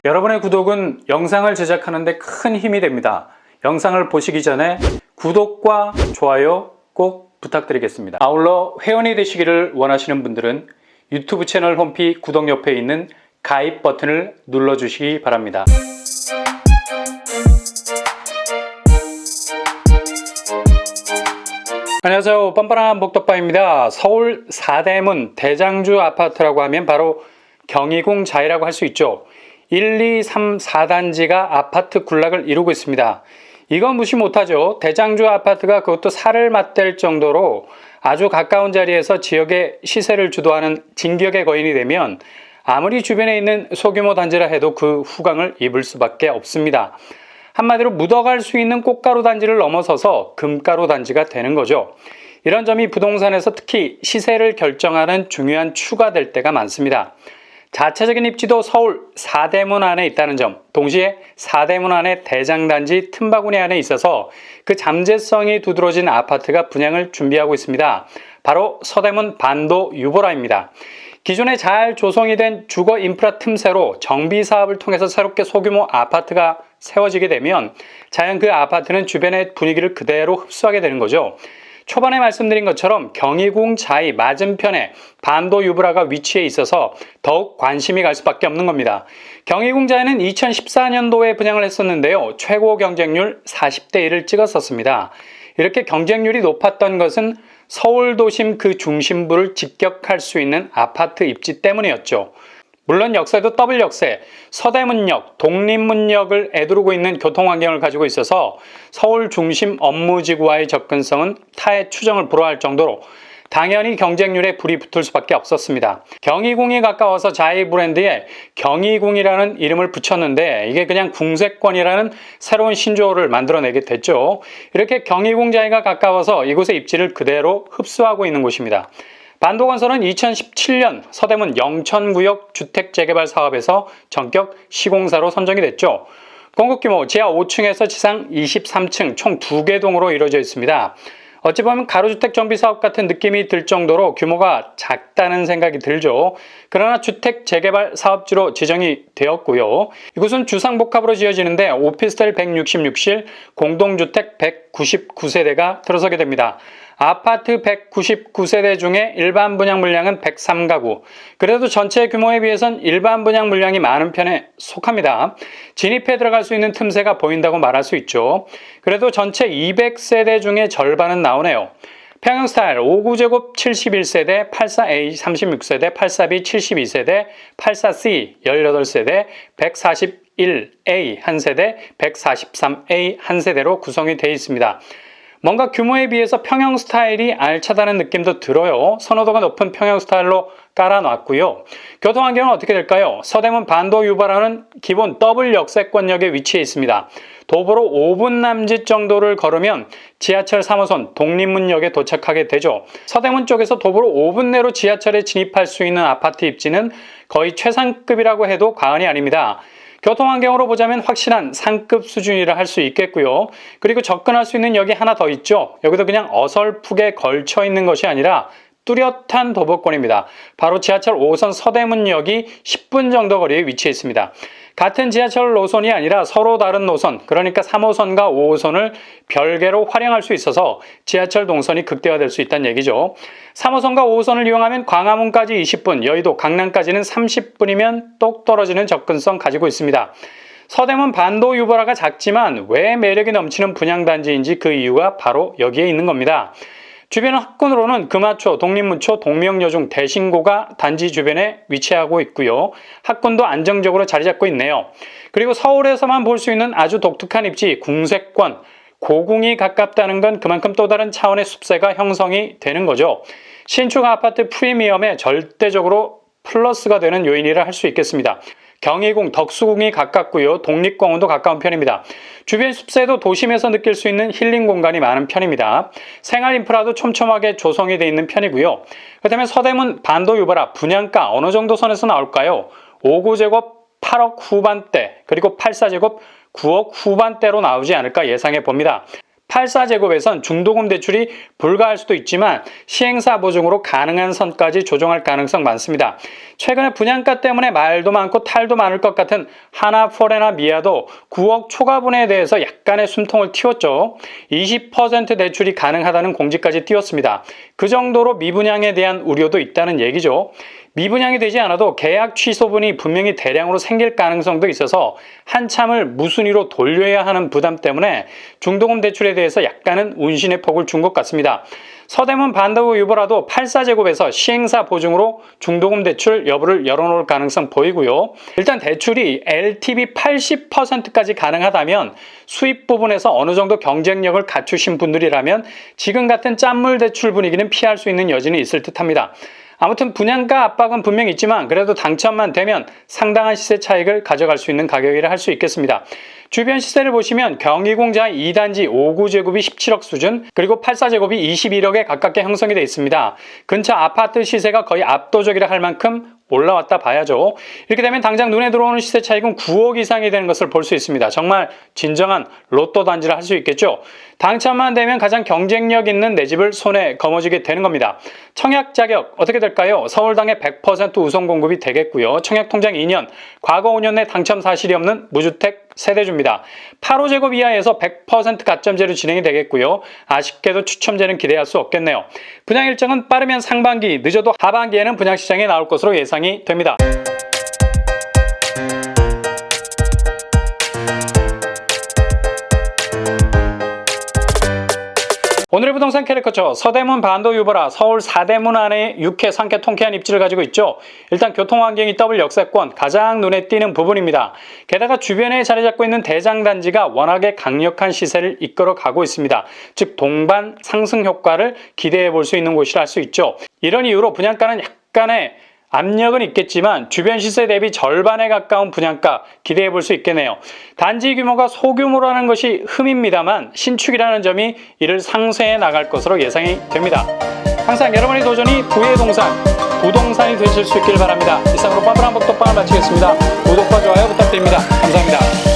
여러분의 구독은 영상을 제작하는 데 큰 힘이 됩니다. 영상을 보시기 전에 구독과 좋아요 꼭 부탁드리겠습니다. 아울러 회원이 되시기를 원하시는 분들은 유튜브 채널 홈피 구독 옆에 있는 가입 버튼을 눌러주시기 바랍니다. 안녕하세요. 뻔뻔한 복덕방입니다. 서울 사대문 대장주 아파트라고 하면 바로 경희궁 자이라고 할 수 있죠. 1, 2, 3, 4단지가 아파트 군락을 이루고 있습니다. 이건 무시 못하죠. 대장주 아파트가 그것도 살을 맞댈 정도로 아주 가까운 자리에서 지역의 시세를 주도하는 진격의 거인이 되면 아무리 주변에 있는 소규모 단지라 해도 그 후광을 입을 수밖에 없습니다. 한마디로 묻어갈 수 있는 꽃가루 단지를 넘어서서 금가루 단지가 되는 거죠. 이런 점이 부동산에서 특히 시세를 결정하는 중요한 추가 될 때가 많습니다. 자체적인 입지도 서울 사대문 안에 있다는 점, 동시에 사대문 안에 대장단지 틈바구니 안에 있어서 그 잠재성이 두드러진 아파트가 분양을 준비하고 있습니다. 바로 서대문 반도 유보라입니다. 기존에 잘 조성이 된 주거 인프라 틈새로 정비 사업을 통해서 새롭게 소규모 아파트가 세워지게 되면 자연 그 아파트는 주변의 분위기를 그대로 흡수하게 되는 거죠. 초반에 말씀드린 것처럼 경희궁 자이 맞은편에 반도 유보라가 위치해 있어서 더욱 관심이 갈 수밖에 없는 겁니다. 경희궁 자이는 2014년도에 분양을 했었는데요. 최고 경쟁률 40대 1을 찍었었습니다. 이렇게 경쟁률이 높았던 것은 서울 도심 그 중심부를 직격할 수 있는 아파트 입지 때문이었죠. 물론 역세도 더블 역세, 서대문역, 독립문역을 애두르고 있는 교통환경을 가지고 있어서 서울 중심 업무지구와의 접근성은 타의 추정을 불허할 정도로 당연히 경쟁률에 불이 붙을 수밖에 없었습니다. 경희궁이 가까워서 자이 브랜드에 경희궁이라는 이름을 붙였는데 이게 그냥 궁세권이라는 새로운 신조어를 만들어내게 됐죠. 이렇게 경희궁 자이가 가까워서 이곳의 입지를 그대로 흡수하고 있는 곳입니다. 반도건설은 2017년 서대문 영천구역 주택재개발 사업에서 전격 시공사로 선정이 됐죠. 건축규모 지하 5층에서 지상 23층 총 2개 동으로 이루어져 있습니다. 어찌 보면 가로주택 정비사업 같은 느낌이 들 정도로 규모가 작다는 생각이 들죠. 그러나 주택 재개발 사업지로 지정이 되었고요. 이곳은 주상복합으로 지어지는데 오피스텔 166실, 공동주택 199세대가 들어서게 됩니다. 아파트 199세대 중에 일반 분양 물량은 103가구. 그래도 전체 규모에 비해선 일반 분양 물량이 많은 편에 속합니다. 진입해 들어갈 수 있는 틈새가 보인다고 말할 수 있죠. 그래도 전체 200세대 중에 절반은 나오네요. 평형 스타일 5구제곱 71세대, 84A 36세대, 84B 72세대, 84C 18세대, 141A 1세대, 143A 1세대로 구성이 되어 있습니다. 뭔가 규모에 비해서 평형 스타일이 알차다는 느낌도 들어요. 선호도가 높은 평형 스타일로 깔아놨고요. 교통환경은 어떻게 될까요? 서대문 반도 유보라는 기본 더블 역세권역에 위치해 있습니다. 도보로 5분 남짓 정도를 걸으면 지하철 3호선 독립문역에 도착하게 되죠. 서대문 쪽에서 도보로 5분 내로 지하철에 진입할 수 있는 아파트 입지는 거의 최상급이라고 해도 과언이 아닙니다. 교통환경으로 보자면 확실한 상급 수준이라 할 수 있겠고요. 그리고 접근할 수 있는 역이 하나 더 있죠. 여기도 그냥 어설프게 걸쳐 있는 것이 아니라 뚜렷한 도보권입니다. 바로 지하철 5호선 서대문역이 10분 정도 거리에 위치해 있습니다. 같은 지하철 노선이 아니라 서로 다른 노선, 그러니까 3호선과 5호선을 별개로 활용할 수 있어서 지하철 동선이 극대화될 수 있다는 얘기죠. 3호선과 5호선을 이용하면 광화문까지 20분, 여의도, 강남까지는 30분이면 똑 떨어지는 접근성 가지고 있습니다. 서대문 반도 유보라가 작지만 왜 매력이 넘치는 분양단지인지 그 이유가 바로 여기에 있는 겁니다. 주변 학군으로는 금화초, 독립문초, 동명여중, 대신고가 단지 주변에 위치하고 있고요. 학군도 안정적으로 자리 잡고 있네요. 그리고 서울에서만 볼 수 있는 아주 독특한 입지, 궁세권, 고궁이 가깝다는 건 그만큼 또 다른 차원의 숲세가 형성이 되는 거죠. 신축 아파트 프리미엄에 절대적으로 플러스가 되는 요인이라 할 수 있겠습니다. 경희궁, 덕수궁이 가깝고요. 독립공원도 가까운 편입니다. 주변 숲세도 도심에서 느낄 수 있는 힐링 공간이 많은 편입니다. 생활 인프라도 촘촘하게 조성이 되어 있는 편이고요. 그렇다면 서대문 반도 유보라 분양가 어느 정도 선에서 나올까요? 5구제곱 8억 후반대, 그리고 84제곱 9억 후반대로 나오지 않을까 예상해 봅니다. 84제곱에선 중도금 대출이 불가할 수도 있지만 시행사 보증으로 가능한 선까지 조정할 가능성 많습니다. 최근에 분양가 때문에 말도 많고 탈도 많을 것 같은 하나포레나 미아도 9억 초과분에 대해서 약간의 숨통을 틔웠죠. 20% 대출이 가능하다는 공지까지 띄웠습니다. 그 정도로 미분양에 대한 우려도 있다는 얘기죠. 미분양이 되지 않아도 계약 취소분이 분명히 대량으로 생길 가능성도 있어서 한참을 무순위로 돌려야 하는 부담 때문에 중도금 대출에 대해서 약간은 운신의 폭을 준 것 같습니다. 서대문 반다우 유보라도 84제곱에서 시행사 보증으로 중도금 대출 여부를 열어놓을 가능성 보이고요. 일단 대출이 LTV 80%까지 가능하다면 수입 부분에서 어느 정도 경쟁력을 갖추신 분들이라면 지금 같은 짠물 대출 분위기는 피할 수 있는 여지는 있을 듯합니다. 아무튼 분양가 압박은 분명히 있지만 그래도 당첨만 되면 상당한 시세 차익을 가져갈 수 있는 가격이라 할 수 있겠습니다. 주변 시세를 보시면 경희공자 2단지 5구제곱이 17억 수준, 그리고 84제곱이 21억에 가깝게 형성이 되어 있습니다. 근처 아파트 시세가 거의 압도적이라 할 만큼 올라왔다 봐야죠. 이렇게 되면 당장 눈에 들어오는 시세 차익은 9억 이상이 되는 것을 볼 수 있습니다. 정말 진정한 로또 단지를 할 수 있겠죠. 당첨만 되면 가장 경쟁력 있는 내 집을 손에 거머쥐게 되는 겁니다. 청약 자격 어떻게 될까요? 서울당에 100% 우선 공급이 되겠고요. 청약 통장 2년, 과거 5년 내 당첨 사실이 없는 무주택 세대주입니다. 8호제곱 이하에서 100% 가점제로 진행이 되겠고요. 아쉽게도 추첨제는 기대할 수 없겠네요. 분양 일정은 빠르면 상반기, 늦어도 하반기에는 분양시장에 나올 것으로 예상이 됩니다. 오늘의 부동산 캐릭터처 서대문 반도 유보라 서울 4대문 안에 6회 상쾌 통쾌한 입지를 가지고 있죠. 일단 교통환경이 더블 역세권 가장 눈에 띄는 부분입니다. 게다가 주변에 자리 잡고 있는 대장단지가 워낙에 강력한 시세를 이끌어 가고 있습니다. 즉 동반 상승 효과를 기대해 볼 수 있는 곳이라 할 수 있죠. 이런 이유로 분양가는 약간의 압력은 있겠지만 주변 시세 대비 절반에 가까운 분양가 기대해 볼 수 있겠네요. 단지 규모가 소규모라는 것이 흠입니다만 신축이라는 점이 이를 상쇄해 나갈 것으로 예상이 됩니다. 항상 여러분의 도전이 부의 동산, 부동산이 되실 수 있길 바랍니다. 이상으로 빠블한 복덕방을 마치겠습니다. 구독과 좋아요 부탁드립니다. 감사합니다.